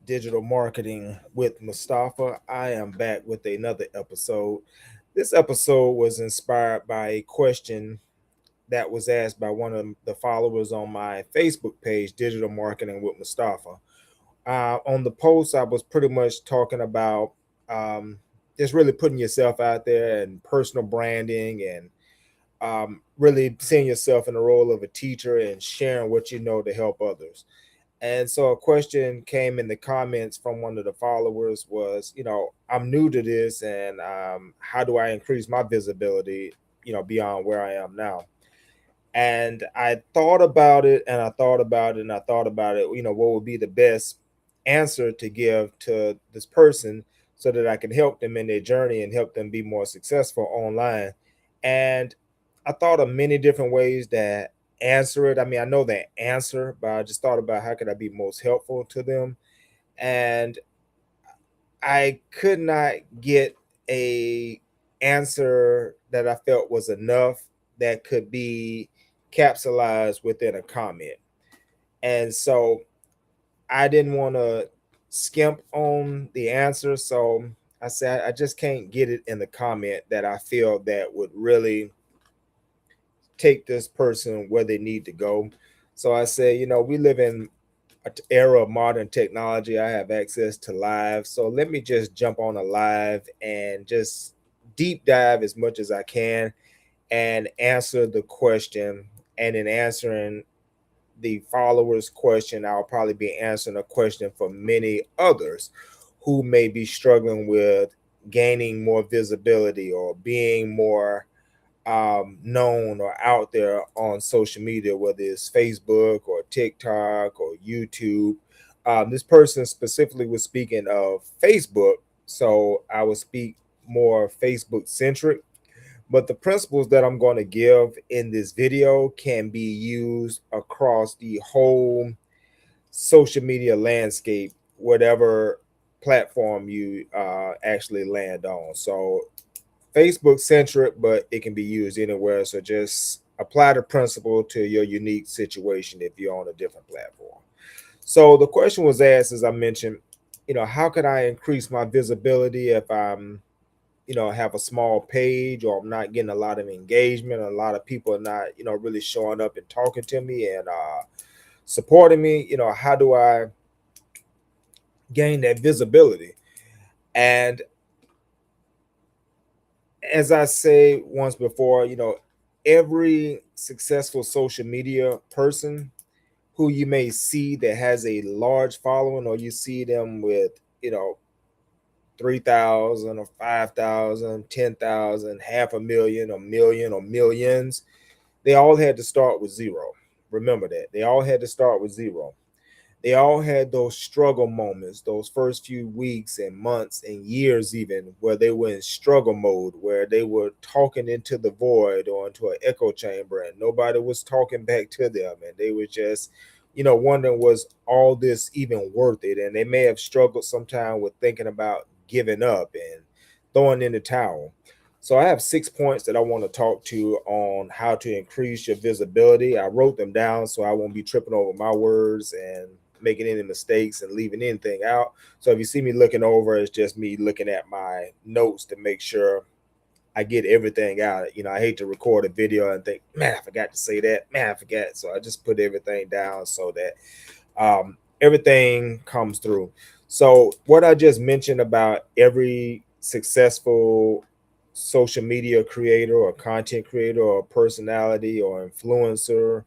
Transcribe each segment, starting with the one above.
Digital Marketing with Mustafa. I am back with another episode. This episode was inspired by a question that was asked by one of the followers on my Facebook page, Digital Marketing with Mustafa. On the post, I was pretty much talking about um, just really putting yourself out there and personal branding and really seeing yourself in the role of a teacher and sharing what you know to help others. And so a question came in the comments from one of the followers was, I'm new to this and how do I increase my visibility, beyond where I am now? And I thought about it and I thought about it and I thought about it, what would be the best answer to give to this person so that I can help them in their journey and help them be more successful online. And I thought of many different ways that answer it. I mean, I know the answer, but I just thought about how could I be most helpful to them. And I could not get a answer that I felt was enough that could be capsulized within a comment. And so I didn't want to skimp on the answer. So I said I just can't get it in the comment that I feel that would really take this person where they need to go. So I say, we live in an era of modern technology. I have access to live. So let me just jump on a live and just deep dive as much as I can and answer the question. And in answering the followers' question, I'll probably be answering a question for many others who may be struggling with gaining more visibility or being more known or out there on social media, whether it's Facebook or TikTok or YouTube. This person specifically was speaking of Facebook, so I will speak more Facebook centric. But the principles that I'm going to give in this video can be used across the whole social media landscape, whatever platform you actually land on. So Facebook centric, but it can be used anywhere. So just apply the principle to your unique situation if you're on a different platform. So the question was asked, as I mentioned, how can I increase my visibility if I'm, have a small page or I'm not getting a lot of engagement, a lot of people are not, really showing up and talking to me and supporting me, how do I gain that visibility? And as I say once before, every successful social media person who you may see that has a large following, or you see them with, 3,000 or 5,000, 10,000, half a million or millions, they all had to start with zero. Remember that. They all had to start with zero. They all had those struggle moments, those first few weeks and months and years, even where they were in struggle mode, where they were talking into the void or into an echo chamber and nobody was talking back to them. And they were just, wondering, was all this even worth it? And they may have struggled sometime with thinking about giving up and throwing in the towel. So I have 6 points that I want to talk to on how to increase your visibility. I wrote them down so I won't be tripping over my words and making any mistakes and leaving anything out. So if you see me looking over, it's just me looking at my notes to make sure I get everything out. I hate to record a video and think, man, I forgot to say that. Man, I forgot. So I just put everything down so that everything comes through. So what I just mentioned about every successful social media creator or content creator or personality or influencer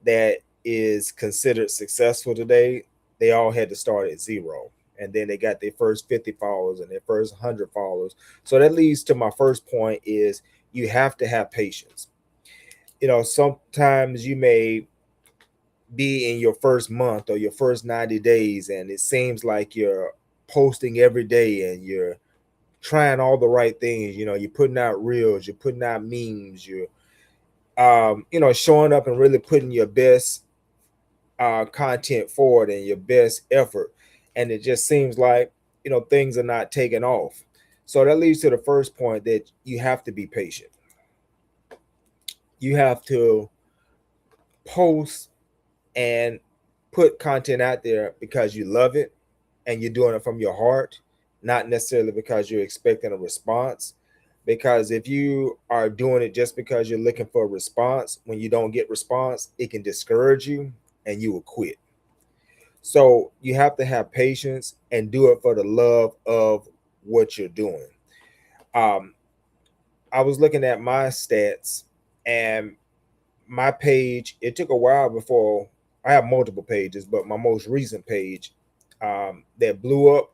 that is considered successful today, they all had to start at zero. And then they got their first 50 followers and their first 100 followers. So that leads to my first point is you have to have patience. Sometimes you may be in your first month or your first 90 days and it seems like you're posting every day and you're trying all the right things. You're putting out reels, you're putting out memes, you're showing up and really putting your best content forward and your best effort, and it just seems like things are not taking off. So that leads to the first point, that you have to be patient. You have to post and put content out there because you love it, and you're doing it from your heart, not necessarily because you're expecting a response. Because if you are doing it just because you're looking for a response, when you don't get response, it can discourage you and you will quit. So you have to have patience and do it for the love of what you're doing. Um, I was looking at my stats, and my page, it took a while before. I have multiple pages, but my most recent page that blew up,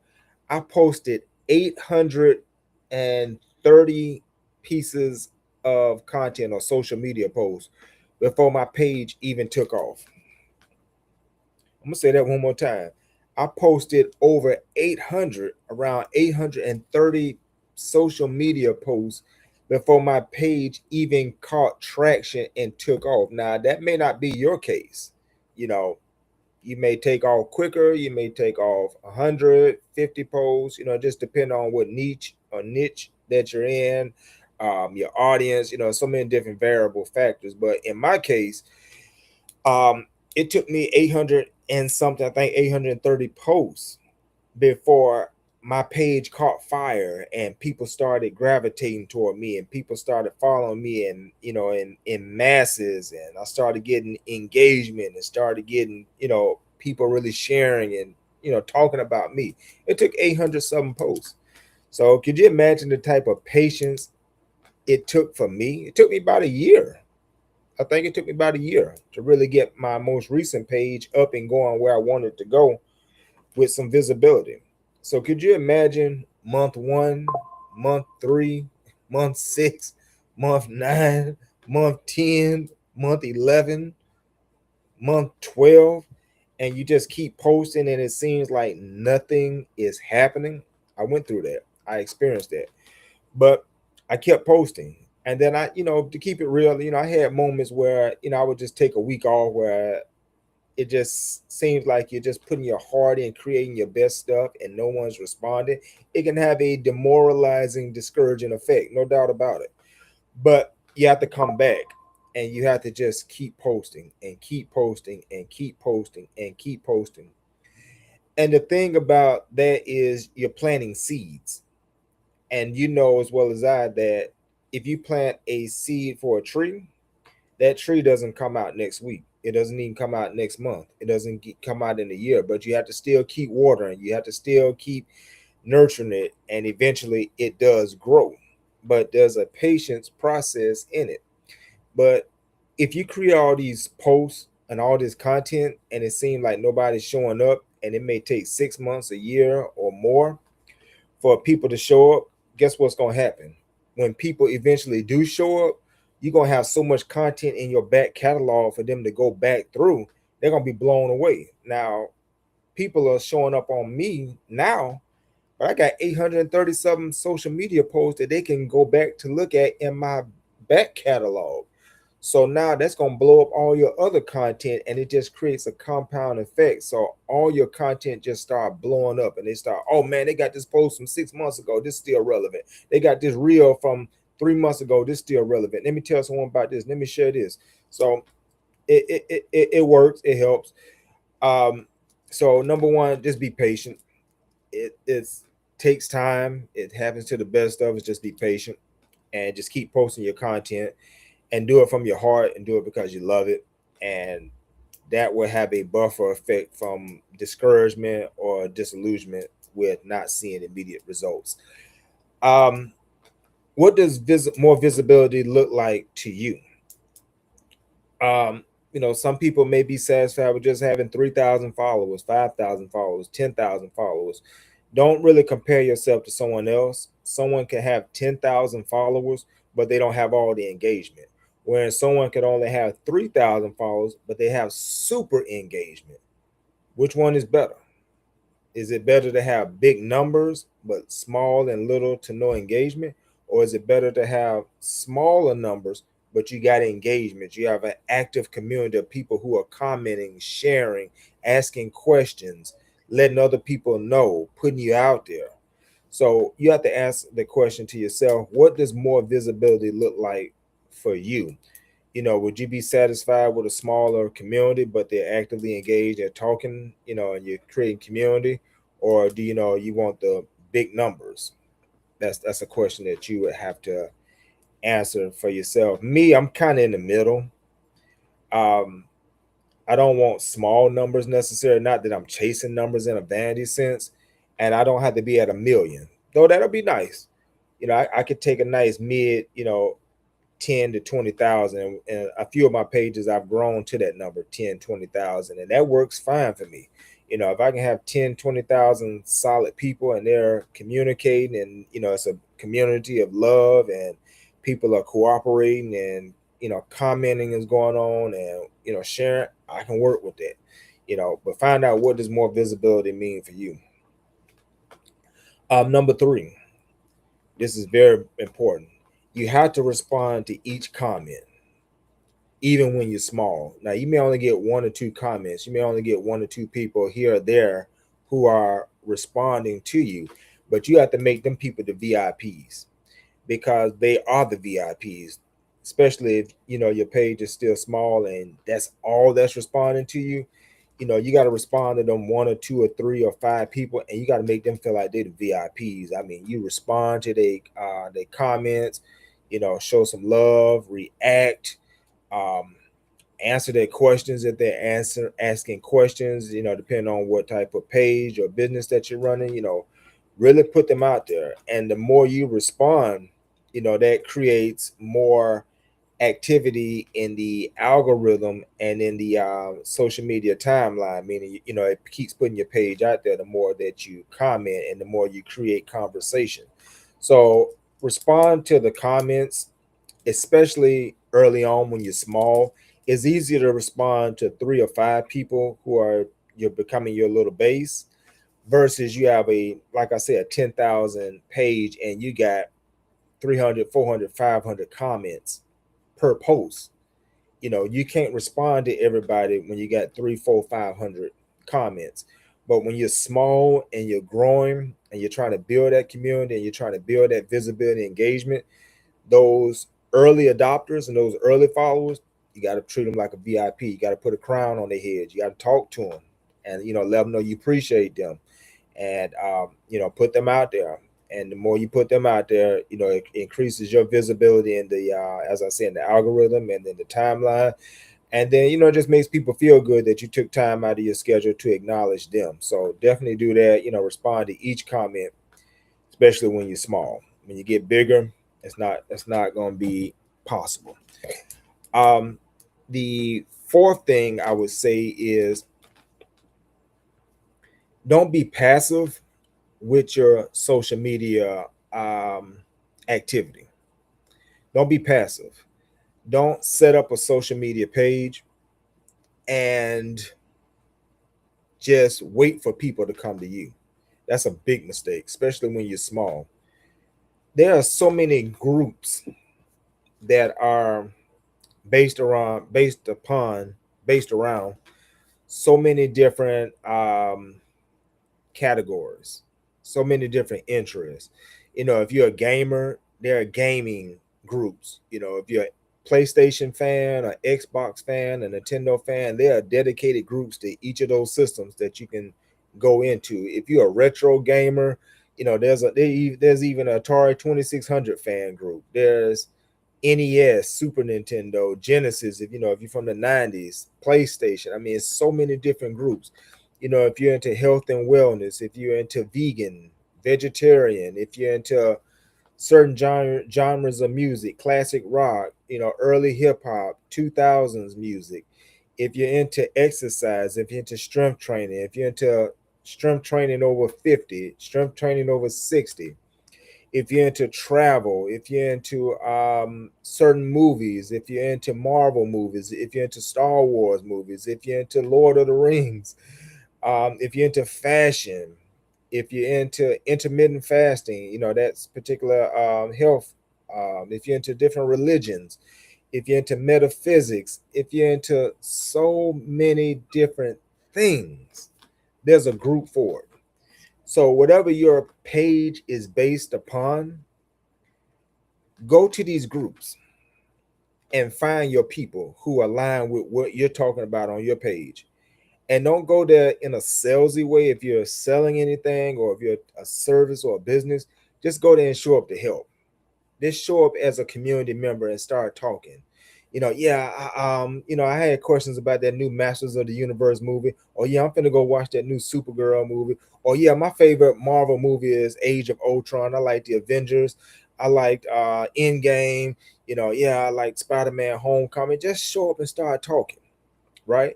I posted 830 pieces of content or social media posts before my page even took off. I'm gonna say that one more time. I posted over 800, around 830 social media posts before my page even caught traction and took off. Now, that may not be your case. You know, you may take off quicker, you may take off 150 posts, just depend on what niche that you're in, your audience, so many different variable factors. But in my case, um, it took me 800 and something, I think 830 posts before my page caught fire and people started gravitating toward me and people started following me and in masses, and I started getting engagement and started getting people really sharing and talking about me. It took 800 something posts. So could you imagine the type of patience it took for me? It took me about a year. I think it took me about a year to really get my most recent page up and going where I wanted to go with some visibility. So could you imagine month one, month three, month six, month nine, month 10, month 11, month 12, and you just keep posting and it seems like nothing is happening? I went through that. I experienced that. But I kept posting. And then to keep it real, I had moments where, I would just take a week off where it just seems like you're just putting your heart in creating your best stuff and no one's responding. It can have a demoralizing, discouraging effect, no doubt about it. But you have to come back and you have to just keep posting and keep posting and keep posting and keep posting. And the thing about that is you're planting seeds. And you know as well as I that if you plant a seed for a tree, that tree doesn't come out next week. It doesn't even come out next month. It doesn't come out in a year, but you have to still keep watering. You have to still keep nurturing it, and eventually it does grow. But there's a patience process in it. But if you create all these posts and all this content and it seems like nobody's showing up, and it may take 6 months, a year, or more for people to show up, guess what's going to happen? When people eventually do show up, you're going to have so much content in your back catalog for them to go back through. They're going to be blown away. Now, people are showing up on me now, but I got 837 social media posts that they can go back to look at in my back catalog. So now that's going to blow up all your other content, and it just creates a compound effect. So all your content just start blowing up, and they start, oh man, they got this post from 6 months ago. This is still relevant. They got this reel from 3 months ago. This is still relevant. Let me tell someone about this. Let me share this. So it works. It helps. Um, so number one, just be patient. It takes time. It happens to the best of us. Just be patient and just keep posting your content and do it from your heart and do it because you love it. And that will have a buffer effect from discouragement or disillusionment with not seeing immediate results. Um, what does more visibility look like to you? Some people may be satisfied with just having 3,000 followers, 5,000 followers, 10,000 followers. Don't really compare yourself to someone else. Someone can have 10,000 followers, but they don't have all the engagement. Whereas someone could only have 3,000 followers, but they have super engagement. Which one is better? Is it better to have big numbers, but small and little to no engagement? Or is it better to have smaller numbers, but you got engagement? You have an active community of people who are commenting, sharing, asking questions, letting other people know, putting you out there. So you have to ask the question to yourself, what does more visibility look like for you? Would you be satisfied with a smaller community, but they're actively engaged, they're talking, and you're creating community? or do you want the big numbers? That's a question that you would have to answer for yourself. Me, I'm kind of in the middle. Um, I don't want small numbers necessarily. Not that I'm chasing numbers in a vanity sense, and I don't have to be at a million. Though that'll be nice. I could take a nice mid, 10 to 20,000, and a few of my pages I've grown to that number 10, 20,000, and that works fine for me. If I can have 10, 20,000 solid people and they're communicating, and it's a community of love, and people are cooperating, and commenting is going on, and sharing, I can work with that. But find out, what does more visibility mean for you? Number three, this is very important. You have to respond to each comment, even when you're small. Now, you may only get one or two comments. You may only get one or two people here or there who are responding to you, but you have to make them people the VIPs, because they are the VIPs. Especially if your page is still small and that's all that's responding to you. You got to respond to them one or two or three or five people, and you got to make them feel like they're the VIPs. I mean, you respond to they comments, show some love, react, um, answer their questions if they're asking questions. Depending on what type of page or business that you're running. Really put them out there, and the more you respond, that creates more activity in the algorithm and in the social media timeline, meaning it keeps putting your page out there. The more that you comment and the more you create conversation. So respond to the comments, especially early on when you're small. It's easier to respond to three or five people who are you're becoming your little base, versus you have a, like I said, a 10,000 page, and you got 300, 400, 500 comments per post. You can't respond to everybody when you got three, four, 500 comments. But when you're small and you're growing and you're trying to build that community and you're trying to build that visibility engagement, those early adopters and those early followers, you got to treat them like a VIP. You got to put a crown on their heads. You got to talk to them, and let them know you appreciate them, and put them out there. And the more you put them out there, it increases your visibility in the as I said, in the algorithm and then the timeline. And then it just makes people feel good that you took time out of your schedule to acknowledge them. So definitely do that. Respond to each comment, especially when you're small. When you get bigger, it's not going to be possible. um the fourth thing I would say is, don't be passive with your social media um, activity. Don't be passive. Don't set up a social media page and just wait for people to come to you. That's a big mistake, especially when you're small. There are so many groups that are based around so many different categories, so many different interests. If you're a gamer, there are gaming groups. If you're a PlayStation fan, an Xbox fan, a Nintendo fan, there are dedicated groups to each of those systems that you can go into. If you're a retro gamer, there's even an Atari 2600 fan group. There's NES, Super Nintendo, Genesis. If you're from the 90s, PlayStation. I mean, it's so many different groups. If you're into health and wellness, if you're into vegan, vegetarian, if you're into certain genres of music, classic rock, early hip hop, 2000s music, if you're into exercise, if you're into strength training, if you're into strength training over 50, strength training over 60, if you're into travel, if you're into certain movies, if you're into Marvel movies, if you're into Star Wars movies, if you're into Lord of the Rings, if you're into fashion, if you're into intermittent fasting, that's particular health. If you're into different religions, if you're into metaphysics, if you're into so many different things, there's a group for it. So whatever your page is based upon, go to these groups and find your people who align with what you're talking about on your page, And don't go there in a salesy way. If you're selling anything or if you're a service or a business, just go there and show up to help. Just show up as a community member and start talking. Yeah, I had questions about that new Masters of the Universe movie. Or yeah, I'm finna go watch that new Supergirl movie. Or yeah, my favorite Marvel movie is Age of Ultron. I like the Avengers. I liked Endgame. Yeah, I like Spider-Man Homecoming. Just show up and start talking, right?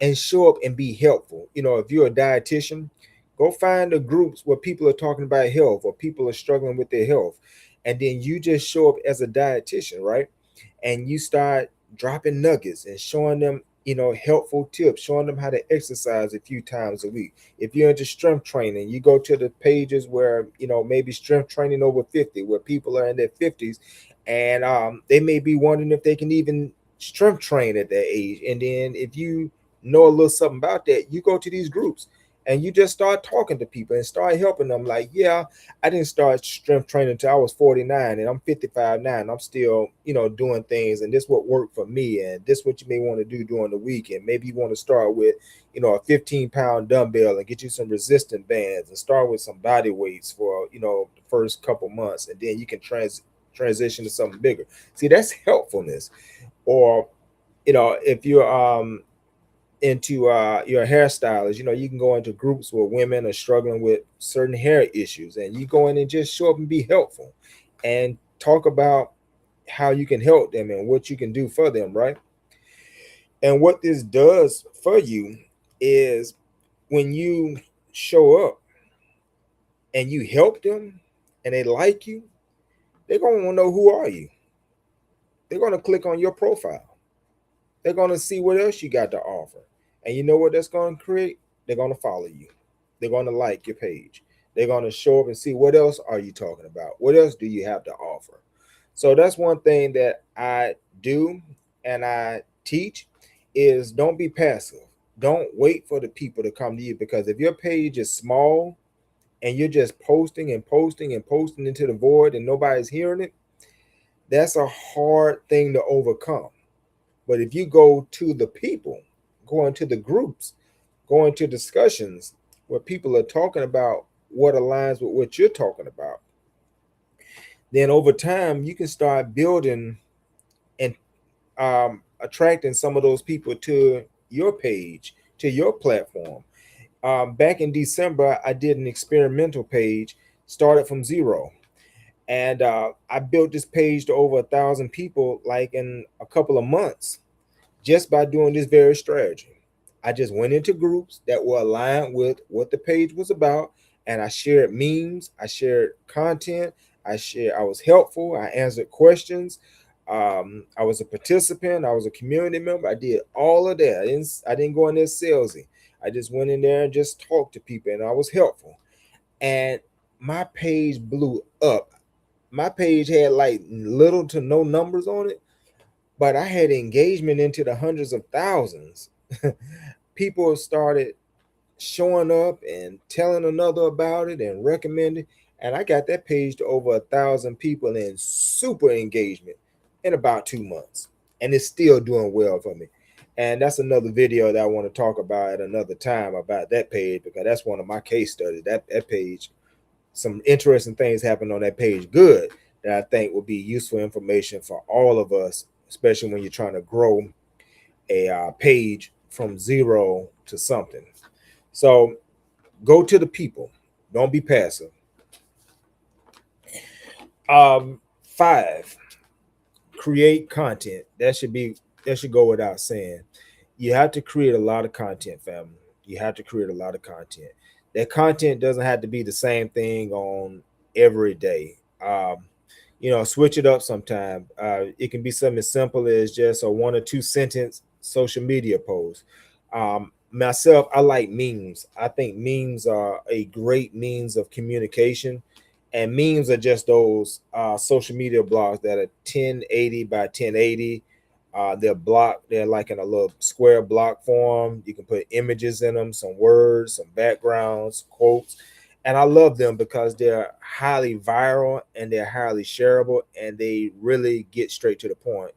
And show up and be helpful. If you're a dietitian, go find the groups where people are talking about health or people are struggling with their health. And then you just show up as a dietitian, right? And you start dropping nuggets and showing them, helpful tips, showing them how to exercise a few times a week. If you're into strength training, you go to the pages where, maybe strength training over 50, where people are in their 50s and they may be wondering if they can even strength train at that age. And then if you know a little something about that, you go to these groups and you just start talking to people and start helping them. Like, yeah, I didn't start strength training until I was 49 and I'm 55 now and I'm still, doing things. And this what worked for me. And this what you may want to do during the week. And maybe you want to start with, a 15-pound dumbbell and get you some resistant bands and start with some body weights for, the first couple months. And then you can transition to something bigger. See, that's helpfulness. Or, if you're into your hairstylist, you can go into groups where women are struggling with certain hair issues, and you go in and just show up and be helpful and talk about how you can help them and what you can do for them, right? And what this does for you is when you show up and you help them and they like you, they're going to want to know, who are you? They're going to click on your profile. They're going to see what else you got to offer. And you know what that's going to create? They're going to follow you. They're going to like your page. They're going to show up and see, what else are you talking about? What else do you have to offer? So that's one thing that I do and I teach is don't be passive. Don't wait for the people to come to you, because if your page is small and you're just posting and posting and posting into the void and nobody's hearing it, that's a hard thing to overcome. But if you go to the people, go into the groups, go into discussions where people are talking about what aligns with what you're talking about, then over time you can start building and attracting some of those people to your page, to your platform. Back in December, I did an experimental page, started from zero. And I built this page to over 1,000 people like in a couple of months, just by doing this very strategy. I just went into groups that were aligned with what the page was about, and I shared memes, I shared content, I was helpful, I answered questions. I was a participant, I was a community member. I did all of that. I didn't go in there salesy. I just went in there and just talked to people, and I was helpful. And my page blew up. My page had like little to no numbers on it, but I had engagement into the hundreds of thousands. People started showing up and telling another about it and recommending, and I got that page to over 1,000 people in super engagement in about 2 months, and it's still doing well for me. And that's another video that I want to talk about at another time about that page, because that's one of my case studies. That page, some interesting things happened on that page, good, that I think will be useful information for all of us, especially when you're trying to grow a page from zero to something. So go to the people. Don't be passive. 5, create content. That should go without saying. You have to create a lot of content, family. You have to create a lot of content. That content doesn't have to be the same thing on every day. Switch it up sometime. It can be something as simple as just a 1 or 2 sentence social media post. Myself, I like memes. I think memes are a great means of communication, and memes are just those social media blogs that are 1080 by 1080. They're like in a little square block form. You can put images in them, some words, some backgrounds, quotes. And I love them because they're highly viral and they're highly shareable and they really get straight to the point.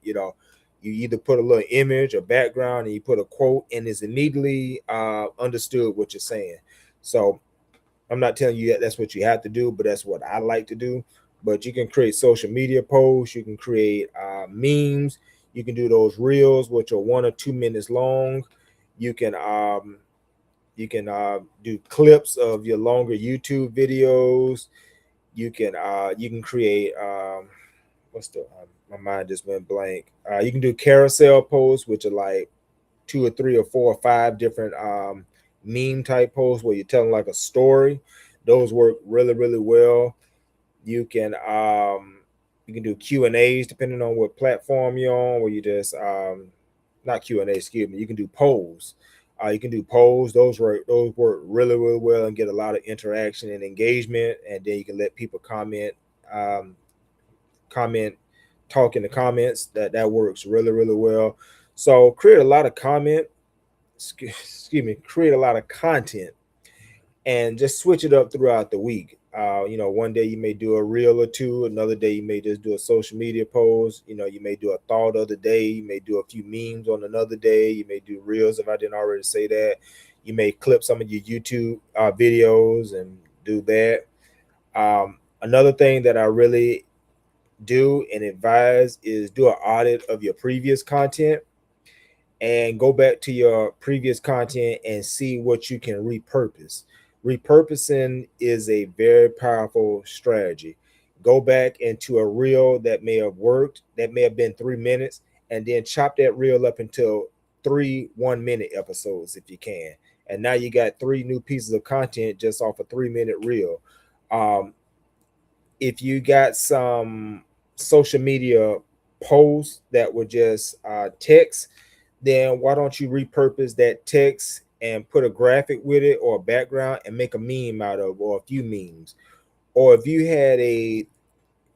You either put a little image or background and you put a quote, and it's immediately understood what you're saying. So I'm not telling you that that's what you have to do, but that's what I like to do. But you can create social media posts, you can create memes, you can do those reels, which are 1 or 2 minutes long. You can do clips of your longer YouTube videos. You can create what's the my mind just went blank. You can do carousel posts, which are like 2 or 3 or 4 or 5 different meme type posts where you're telling like a story. Those work really, really well. You can you can do Q&As depending on what platform you're on, where you just not Q&A, excuse me. You can do polls. You can do polls. Those work really, really well and get a lot of interaction and engagement. And then you can let people um, comment, talk in the comments. That works really, really well. So create a lot of excuse me, create a lot of content and just switch it up throughout the week. One day you may do a reel or two, another day you may just do a social media post. You may do a thought of the day, you may do a few memes on another day, you may do reels if I didn't already say that. You may clip some of your YouTube videos and do that. Another thing that I really do and advise is do an audit of your previous content and go back to your previous content and see what you can repurpose. Repurposing is a very powerful strategy. Go back into a reel that may have worked, that may have been 3 minutes, and then chop that reel up into 3 1-minute episodes if you can. And now you got 3 new pieces of content just off a 3-minute reel. Um, if you got some social media posts that were just text, then why don't you repurpose that text and put a graphic with it or a background and make a meme out of, or a few memes? Or if you had a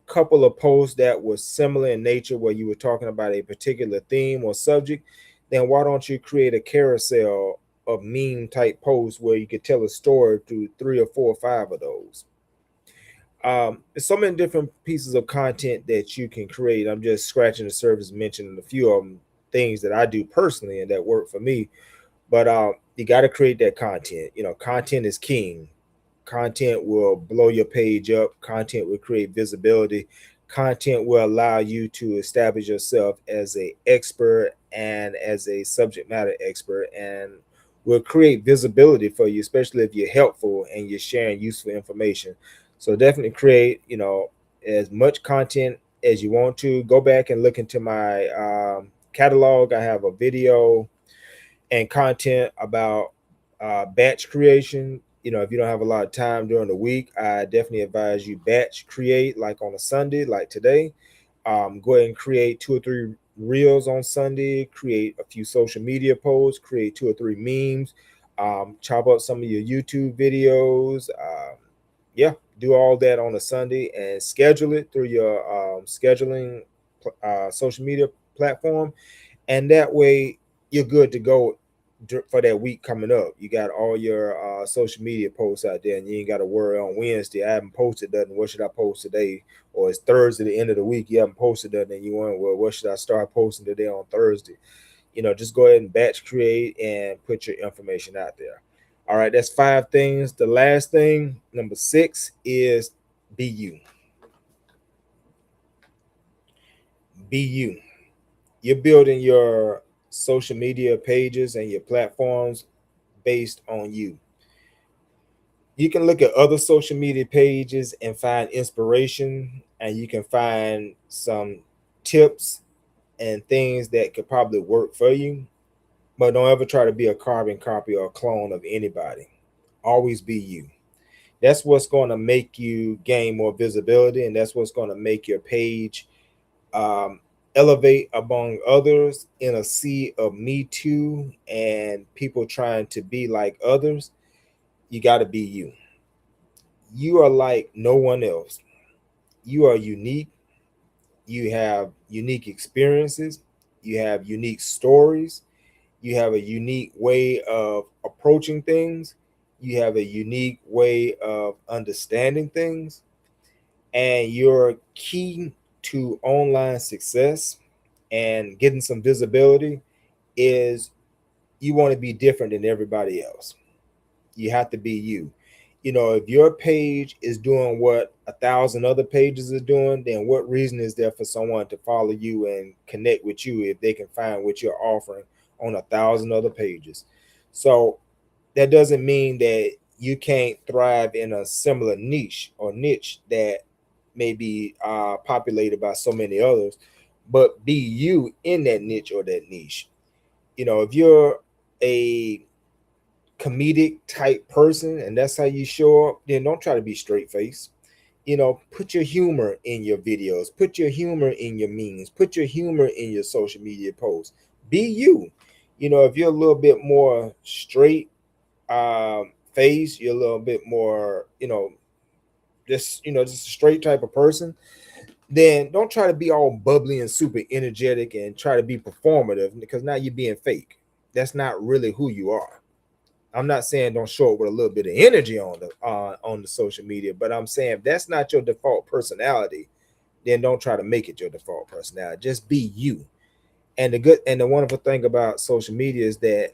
couple of posts that were similar in nature where you were talking about a particular theme or subject, then why don't you create a carousel of meme type posts where you could tell a story through 3 or 4 or 5 of those? There's so many different pieces of content that you can create. I'm just scratching the surface, mentioning a few of them, things that I do personally and that work for me. But you got to create that content. Content is king. Content will blow your page up. Content will create visibility. Content will allow you to establish yourself as a expert and as a subject matter expert, and will create visibility for you, especially if you're helpful and you're sharing useful information. So definitely create, as much content as you want to. Go back and look into my catalog. I have a video and content about batch creation. If you don't have a lot of time during the week, I definitely advise you batch create, like on a Sunday, like today. Go ahead and create 2 or 3 reels on Sunday, create a few social media posts, create 2 or 3 memes, chop up some of your YouTube videos. Yeah, do all that on a Sunday and schedule it through your scheduling social media platform, and that way you're good to go for that week coming up. You got all your social media posts out there, and you ain't got to worry on Wednesday. I haven't posted nothing. What should I post today? Or it's Thursday, the end of the week. You haven't posted nothing, and you want, well, what should I start posting today on Thursday? Just go ahead and batch create and put your information out there. All right, that's 5 things. The last thing, number 6, is be you. Be you. You're building your social media pages and your platforms based on you. You can look at other social media pages and find inspiration, and you can find some tips and things that could probably work for you. But don't ever try to be a carbon copy or a clone of anybody. Always be you. That's what's going to make you gain more visibility, and that's what's going to make your page um, elevate among others in a sea of me too and people trying to be like others. You got to be you. You are like no one else. You are unique. You have unique experiences. You have unique stories. You have a unique way of approaching things. You have a unique way of understanding things. And your key to online success and getting some visibility is you want to be different than everybody else. You have to be you. If your page is doing what 1,000 other pages are doing, then what reason is there for someone to follow you and connect with you if they can find what you're offering on 1,000 other pages? So that doesn't mean that you can't thrive in a similar niche or niche that may be populated by so many others, but be you in that niche or that niche. If you're a comedic type person and that's how you show up, then don't try to be straight face. Put your humor in your videos, put your humor in your memes, put your humor in your social media posts. Be you. If you're a little bit more straight face, you're a little bit more, just a straight type of person, then don't try to be all bubbly and super energetic and try to be performative, because now you're being fake. That's not really who you are. I'm not saying don't show up with a little bit of energy on the social media, but I'm saying if that's not your default personality, then don't try to make it your default personality. Just be you. And the wonderful thing about social media is that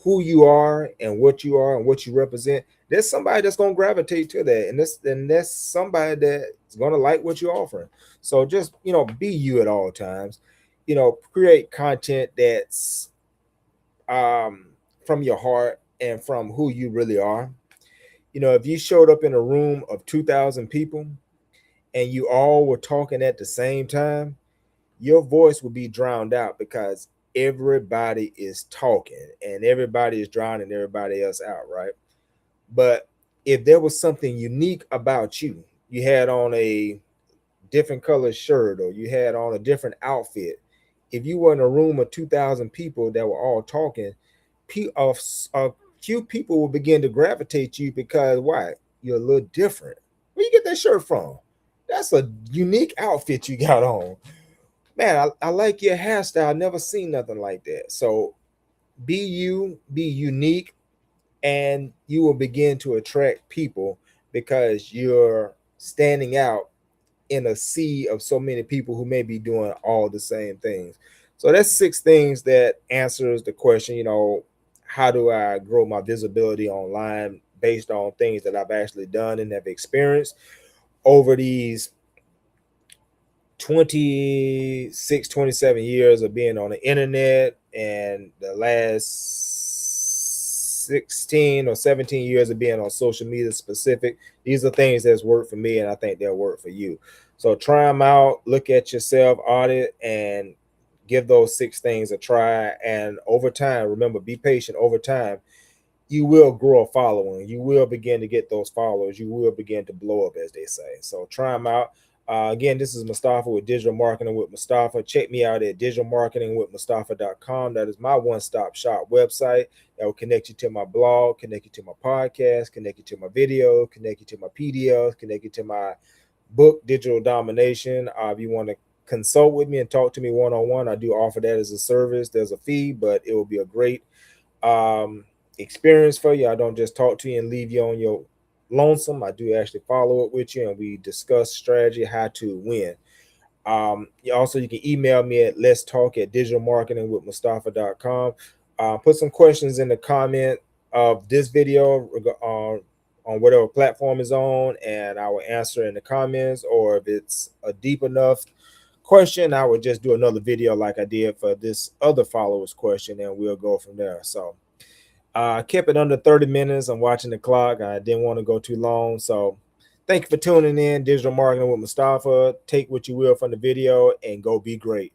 who you are and what you represent, there's somebody that's gonna gravitate to that, and that's somebody that's gonna like what you're offering. So just be you at all times. Create content that's from your heart and from who you really are. If you showed up in a room of 2,000 people and you all were talking at the same time, your voice will be drowned out because everybody is talking and everybody is drowning everybody else out, right? But if there was something unique about you, you had on a different color shirt or you had on a different outfit, if you were in a room of 2,000 people that were all talking, a few people will begin to gravitate to you because why? You're a little different. Where you get that shirt from? That's a unique outfit you got on. Man, I like your hairstyle. I've never seen nothing like that. So be you, be unique, and you will begin to attract people because you're standing out in a sea of so many people who may be doing all the same things. So that's 6 things that answers the question, how do I grow my visibility online based on things that I've actually done and have experienced over these 26, 27 years of being on the internet, and the last 16 or 17 years of being on social media specific. These are things that's worked for me, and I think they'll work for you. So try them out, look at yourself, audit, and give those 6 things a try. And over time, remember, be patient. Over time, you will grow a following. You will begin to get those followers. You will begin to blow up, as they say. So try them out. Again, this is Mustafa with Digital Marketing with Mustafa. Check me out at digitalmarketingwithmustafa.com. That is my one-stop shop website that will connect you to my blog, connect you to my podcast, connect you to my video, connect you to my PDFs, connect you to my book, Digital Domination. If you want to consult with me and talk to me one-on-one, I do offer that as a service. There's a fee, but it will be a great experience for you. I don't just talk to you and leave you on your lonesome. I do actually follow up with you and we discuss strategy, how to win. You can email me at let's talk at digitalmarketingwithmustafa.com. Put some questions in the comment of this video on whatever platform is on, and I will answer in the comments. Or if it's a deep enough question, I would just do another video like I did for this other follower's question, and we'll go from there. So I kept it under 30 minutes. I'm watching the clock. I didn't want to go too long. So thank you for tuning in. Digital Marketing with Mustafa. Take what you will from the video and go be great.